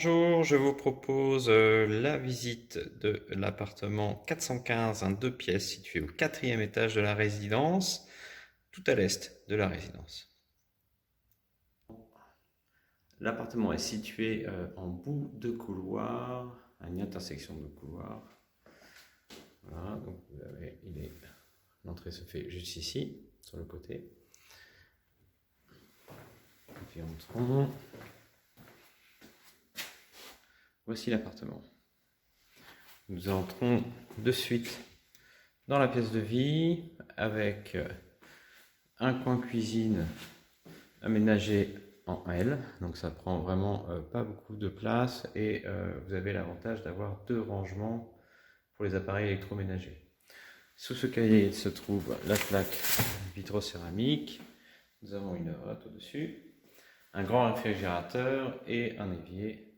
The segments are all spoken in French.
Bonjour, je vous propose la visite de l'appartement 415, un 2 pièces situé au 4e étage de la résidence, tout à l'est de la résidence. L'appartement est situé en bout de couloir, à une intersection de couloirs. Voilà, donc l'entrée se fait juste ici, sur le côté. Et puis entrons. Voici l'appartement. Nous entrons de suite dans la pièce de vie avec un coin cuisine aménagé en L, donc ça prend vraiment pas beaucoup de place et vous avez l'avantage d'avoir 2 rangements pour les appareils électroménagers. Sous ce cahier se trouve la plaque vitrocéramique, nous avons une hotte au-dessus, un grand réfrigérateur et un évier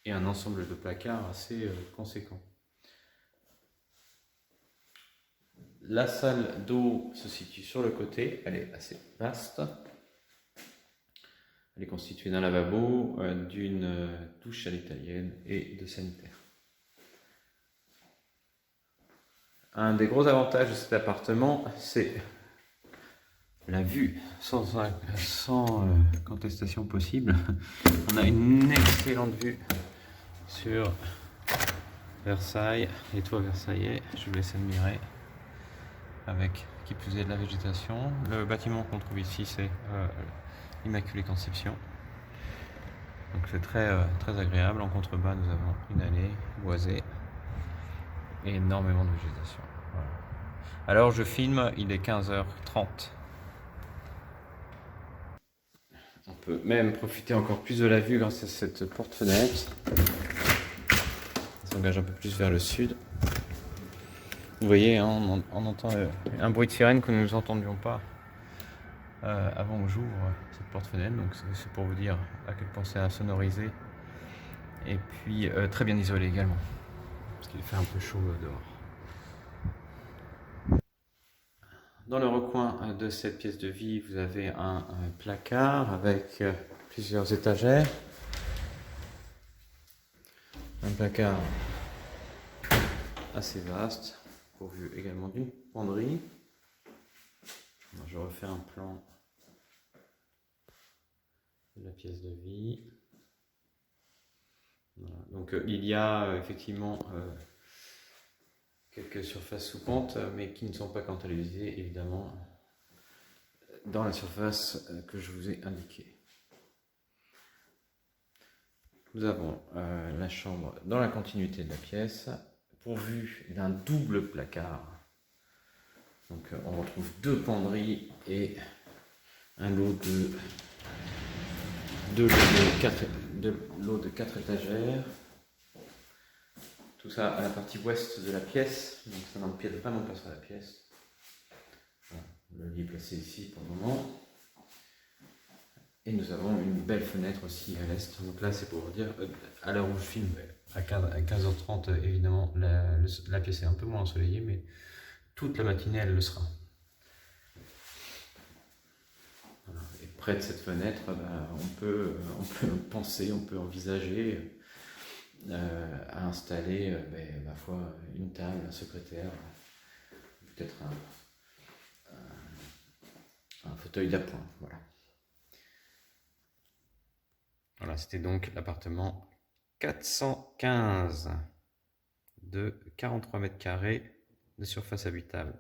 et un ensemble de placards assez conséquent. La salle d'eau se situe sur le côté, elle est assez vaste. Elle est constituée d'un lavabo, d'une douche à l'italienne et de sanitaires. Un des gros avantages de cet appartement, c'est la vue, sans contestation possible. On a une excellente vue sur Versailles, les toits versaillais, je vous laisse admirer, avec qui plus est de la végétation. Le bâtiment qu'on trouve ici, c'est l'Immaculée Conception. Donc c'est très agréable. En contrebas, nous avons une allée boisée et énormément de végétation. Voilà. Alors je filme, il est 15h30. On peut même profiter encore plus de la vue grâce à cette porte-fenêtre. On s'engage un peu plus vers le sud. Vous voyez, hein, on entend un bruit de sirène que nous n'entendions pas avant que j'ouvre cette porte-fenêtre. Donc c'est pour vous dire à quel point c'est insonorisé. Et puis très bien isolé également, parce qu'il fait un peu chaud dehors. Dans le recoin de cette pièce de vie, vous avez un placard avec plusieurs étagères. Un placard assez vaste, pourvu également d'une penderie. Alors, je refais un plan de la pièce de vie. Voilà. Donc il y a effectivement quelques surfaces sous pente, mais qui ne sont pas quantalisées évidemment dans la surface que je vous ai indiquée. Nous avons la chambre dans la continuité de la pièce, pourvue d'un double placard. Donc on retrouve 2 penderies et un lot de 4 étagères. Tout ça à la partie ouest de la pièce, donc ça n'empiète vraiment pas sur la pièce. Voilà, le lit est placé ici pour le moment. Et nous avons une belle fenêtre aussi à l'est. Donc là c'est pour vous dire, à l'heure où je filme, à 15h30 évidemment, la pièce est un peu moins ensoleillée, mais toute la matinée elle le sera. Voilà. Et près de cette fenêtre, on peut penser, on peut envisager à installer ma foi, une table, un secrétaire, peut-être un fauteuil d'appoint. Voilà. Voilà, c'était donc l'appartement 415 de 43 mètres carrés de surface habitable.